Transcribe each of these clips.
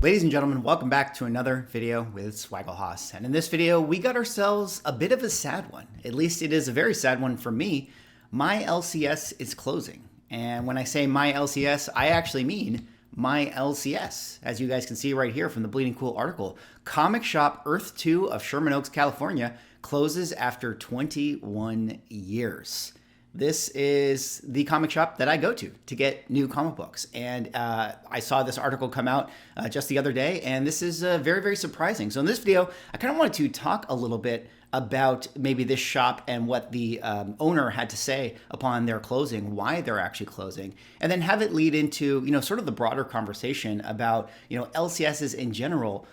Ladies and gentlemen, welcome back to another video with Swaggle. And in this video, we got ourselves a bit of a sad one. At least it is a very sad one for me. My LCS is closing. And when I say my LCS, I actually mean my LCS. As you guys can see right here from the Bleeding Cool article, comic shop Earth 2 of Sherman Oaks, California closes after 21 years. This is the comic shop that I go to get new comic books. And I saw this article come out just the other day, and this is very, very surprising. So in this video, I kind of wanted to talk a little bit about maybe this shop and what the owner had to say upon their closing, why they're actually closing, and then have it lead into, sort of the broader conversation about, LCSs in general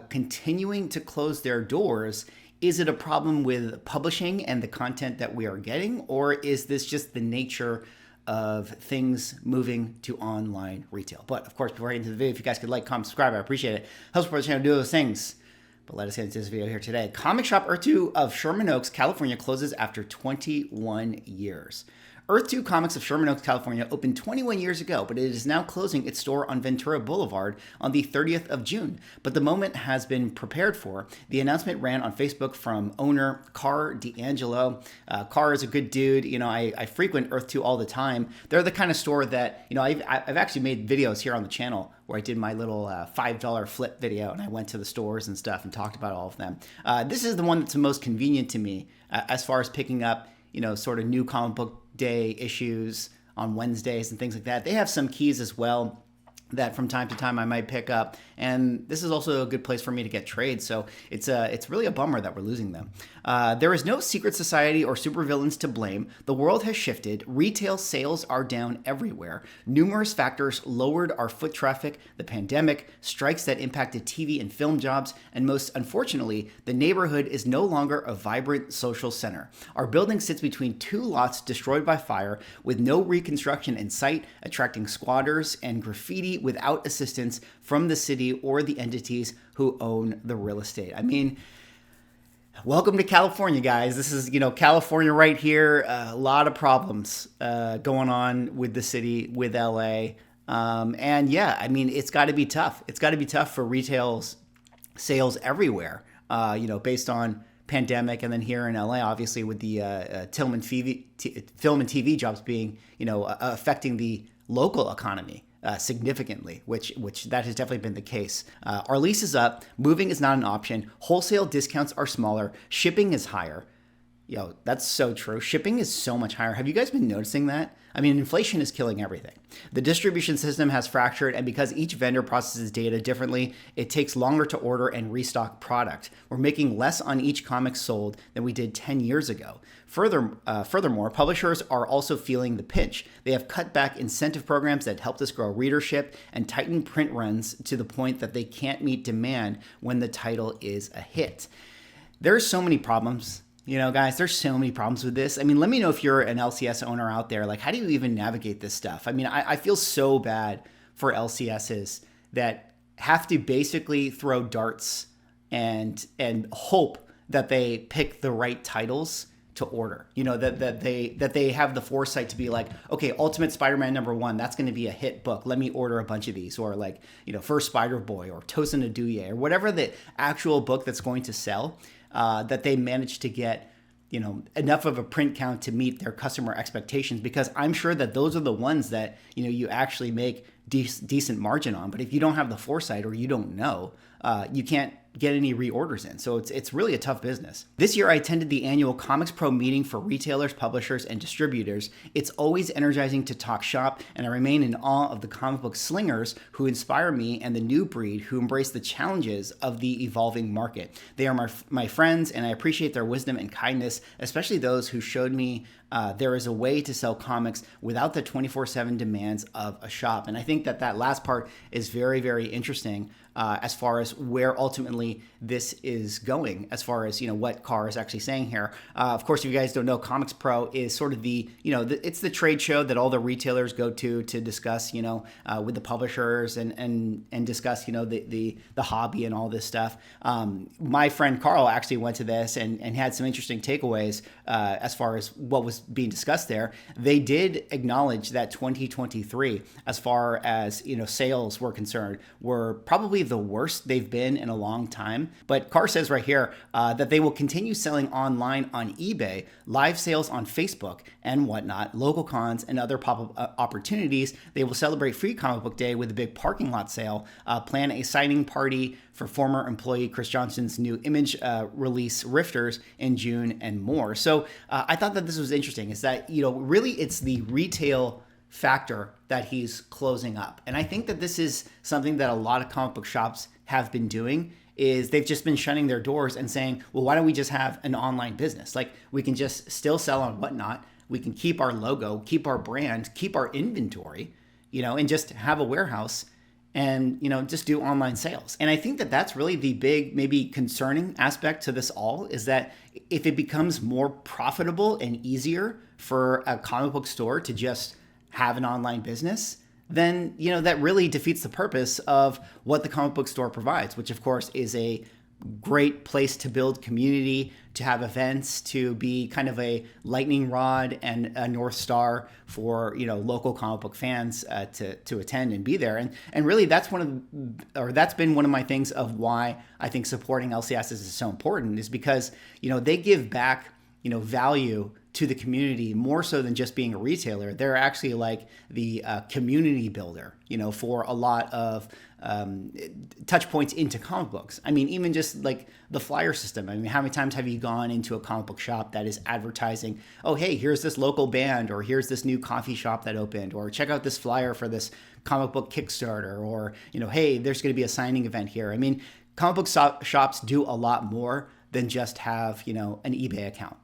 continuing to close their doors. Is it a problem with publishing and the content that we are getting, or is this just the nature of things moving to online retail? But of course, before I get into the video, if you guys could like, comment, subscribe, I appreciate it. Helps support the channel do those things. But let us get into this video here today. Comic shop Earth 2 of Sherman Oaks, California closes after 21 years. Earth 2 Comics of Sherman Oaks, California opened 21 years ago, but it is now closing its store on Ventura Boulevard on the 30th of June. But the moment has been prepared for. The announcement ran on Facebook from owner Carr D'Angelo. Carr is a good dude. I frequent Earth 2 all the time. They're the kind of store that, I've actually made videos here on the channel where I did my little $5 flip video, and I went to the stores and stuff and talked about all of them. This is the one that's the most convenient to me as far as picking up, sort of new comic book day issues on Wednesdays and things like that. They have some keys as well that from time to time I might pick up, and this is also a good place for me to get trades. So it's really a bummer that we're losing them. There is no secret society or supervillains to blame. The world has shifted. Retail sales are down everywhere. Numerous factors lowered our foot traffic: the pandemic, strikes that impacted TV and film jobs, and most unfortunately, the neighborhood is no longer a vibrant social center. Our building sits between two lots destroyed by fire, with no reconstruction in sight, attracting squatters and graffiti without assistance from the city or the entities who own the real estate. I mean, welcome to California, guys. This is, California right here. A lot of problems going on with the city, with LA. And yeah, I mean, it's got to be tough. It's got to be tough for retail sales everywhere, based on pandemic, and then here in LA, obviously with the film and TV jobs being, affecting the local economy significantly, which that has definitely been the case. Our lease is up. Moving is not an option. Wholesale discounts are smaller. Shipping is higher. That's so true. Shipping is so much higher. Have you guys been noticing that? I mean, inflation is killing everything. The distribution system has fractured, and because each vendor processes data differently, it takes longer to order and restock product. We're making less on each comic sold than we did 10 years ago. Furthermore, publishers are also feeling the pinch. They have cut back incentive programs that helped us grow readership and tighten print runs to the point that they can't meet demand when the title is a hit. There's so many problems. Guys, there's so many problems with this. I mean, let me know if you're an LCS owner out there. Like, how do you even navigate this stuff? I mean, I feel so bad for LCSs that have to basically throw darts and hope that they pick the right titles to order. That they have the foresight to be like, okay, Ultimate Spider-Man #1, that's going to be a hit book. Let me order a bunch of these, or like, First Spider-Boy or Tosin Aduye or whatever the actual book that's going to sell. That they managed to get, enough of a print count to meet their customer expectations, because I'm sure that those are the ones that, you actually make decent margin on. But if you don't have the foresight, or you don't know, you can't get any reorders in. So it's really a tough business. This year, I attended the annual Comics Pro meeting for retailers, publishers, and distributors. It's always energizing to talk shop, and I remain in awe of the comic book slingers who inspire me, and the new breed who embrace the challenges of the evolving market. They are my friends, and I appreciate their wisdom and kindness, especially those who showed me there is a way to sell comics without the 24/7 demands of a shop. And I think that last part is very, very interesting as far as where ultimately this is going, as far as, what Carr is actually saying here. Of course, if you guys don't know, Comics Pro is sort of the, it's the trade show that all the retailers go to discuss, with the publishers and discuss, the hobby and all this stuff. My friend Carl actually went to this and had some interesting takeaways as far as what was was being discussed there, they did acknowledge that 2023, as far as sales were concerned, were probably the worst they've been in a long time. But Carr says right here that they will continue selling online on eBay, live sales on Facebook and whatnot, local cons and other pop-up opportunities. They will celebrate Free Comic Book Day with a big parking lot sale, plan a signing party for former employee Chris Johnson's new image release Rifters in June, and more. So I thought that this was interesting, is that, really it's the retail factor that he's closing up. And I think that this is something that a lot of comic book shops have been doing, is they've just been shutting their doors and saying, well, why don't we just have an online business? Like, we can just still sell on Whatnot. We can keep our logo, keep our brand, keep our inventory, and just have a warehouse and, just do online sales. And I think that that's really the big, maybe concerning aspect to this all, is that if it becomes more profitable and easier for a comic book store to just have an online business, then, that really defeats the purpose of what the comic book store provides, which of course is a great place to build community, to have events, to be kind of a lightning rod and a North Star for, local comic book fans to attend and be there. And really that's that's been one of my things of why I think supporting LCS is so important, is because, they give back, value to the community more so than just being a retailer. They're actually like the community builder, for a lot of touch points into comic books. I mean, even just like the flyer system. I mean, how many times have you gone into a comic book shop that is advertising, oh, hey, here's this local band, or here's this new coffee shop that opened, or check out this flyer for this comic book Kickstarter, or, hey, there's going to be a signing event here. I mean, comic book shops do a lot more than just have, an eBay account.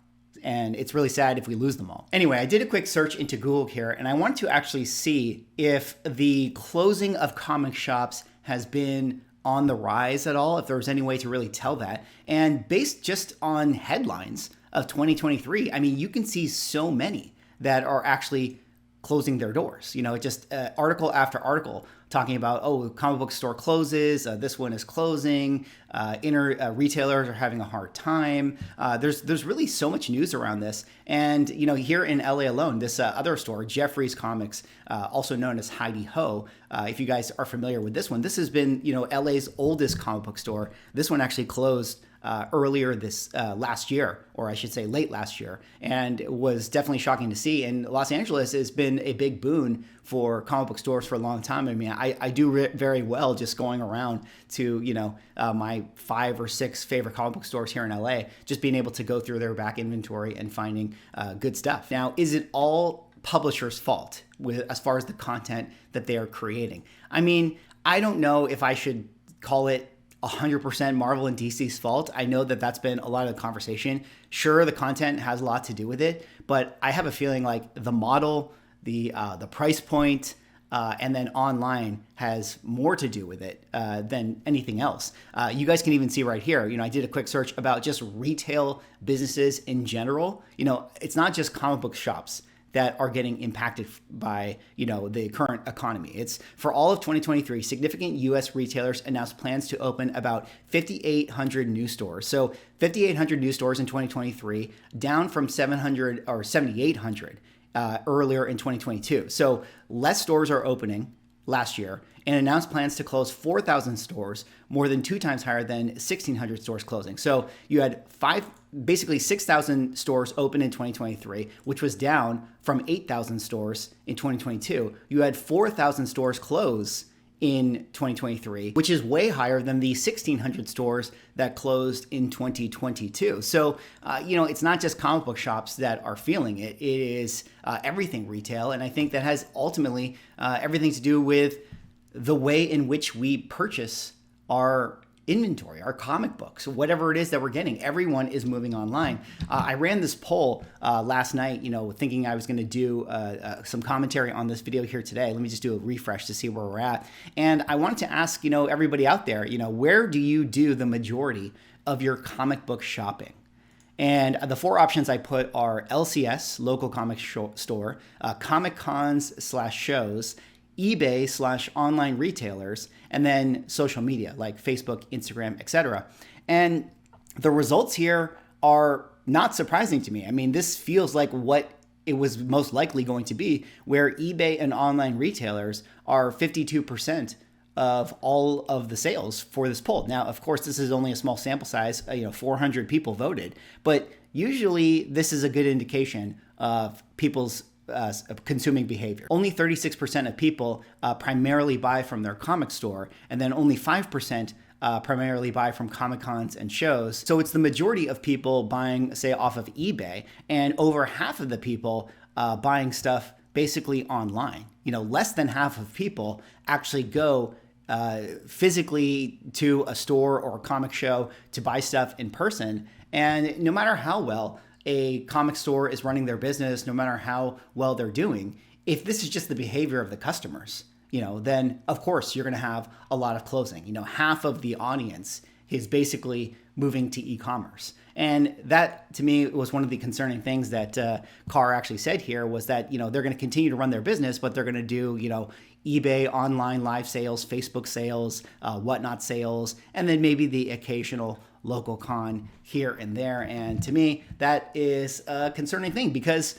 And it's really sad if we lose them all. Anyway, I did a quick search into Google here, and I wanted to actually see if the closing of comic shops has been on the rise at all, if there was any way to really tell that. And based just on headlines of 2023, I mean, you can see so many that are actually closing their doors. Just article after article talking about, oh, comic book store closes, this one is closing, retailers are having a hard time. There's really so much news around this. And, here in LA alone, this other store, Jeffrey's Comics, also known as Heidi Ho, if you guys are familiar with this one, this has been, LA's oldest comic book store. This one actually closed earlier this last year, or I should say late last year, and it was definitely shocking to see. And Los Angeles has been a big boon for comic book stores for a long time. I mean, I do very well just going around to, my 5 or 6 favorite comic book stores here in LA, just being able to go through their back inventory and finding good stuff. Now, is it all publishers' fault as far as the content that they are creating? I mean, I don't know if I should call it 100% Marvel and DC's fault. I know that that's been a lot of the conversation. Sure, the content has a lot to do with it, but I have a feeling like the model, the price point, and then online has more to do with it than anything else. You guys can even see right here, I did a quick search about just retail businesses in general. It's not just comic book shops that are getting impacted by, the current economy. It's for all of 2023, significant U.S. retailers announced plans to open about 5,800 new stores. So 5,800 new stores in 2023, down from 700 or 7,800 earlier in 2022. So less stores are opening last year, and announced plans to close 4,000 stores, more than 2 times higher than 1,600 stores closing. So you had basically 6,000 stores open in 2023, which was down from 8,000 stores in 2022. You had 4,000 stores close in 2023, which is way higher than the 1,600 stores that closed in 2022. So, it's not just comic book shops that are feeling it. It is everything retail. And I think that has ultimately everything to do with the way in which we purchase our inventory, our comic books, whatever it is that we're getting. Everyone is moving online. I ran this poll last night, thinking I was going to do some commentary on this video here today. Let me just do a refresh to see where we're at. And I wanted to ask, everybody out there, where do you do the majority of your comic book shopping? And the 4 options I put are LCS, local comic store, Comic Cons/shows, eBay/online retailers, and then social media like Facebook, Instagram, etc. And the results here are not surprising to me. I mean, this feels like what it was most likely going to be, where eBay and online retailers are 52% of all of the sales for this poll. Now, of course, this is only a small sample size, 400 people voted, but usually this is a good indication of people's consuming behavior. Only 36% of people primarily buy from their comic store, and then only 5% primarily buy from Comic Cons and shows. So it's the majority of people buying, say, off of eBay, and over half of the people buying stuff basically online. Less than half of people actually go physically to a store or a comic show to buy stuff in person. And no matter how well a comic store is running their business, no matter how well they're doing, if this is just the behavior of the customers, then of course you're going to have a lot of closing. Half of the audience is basically moving to e-commerce. And that, to me, was one of the concerning things that Carr actually said here, was that, they're going to continue to run their business, but they're going to do, eBay online live sales, Facebook sales, whatnot sales, and then maybe the occasional local con here and there. And to me, that is a concerning thing, because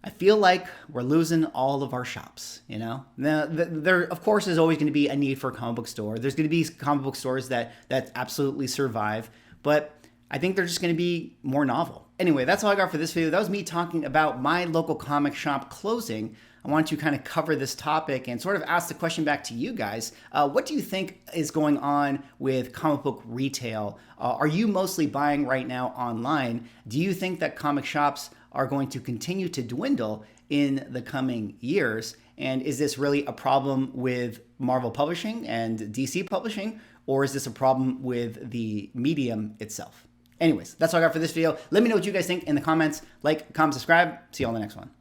I feel like we're losing all of our shops. Now, there of course is always going to be a need for a comic book store. There's going to be comic book stores that absolutely survive, but I think they're just going to be more novel. Anyway, that's all I got for this video. That was me talking about my local comic shop closing. I want to kind of cover this topic and sort of ask the question back to you guys. What do you think is going on with comic book retail? Are you mostly buying right now online? Do you think that comic shops are going to continue to dwindle in the coming years? And is this really a problem with Marvel Publishing and DC Publishing, or is this a problem with the medium itself? Anyways, that's all I got for this video. Let me know what you guys think in the comments. Like, comment, subscribe. See you on the next one.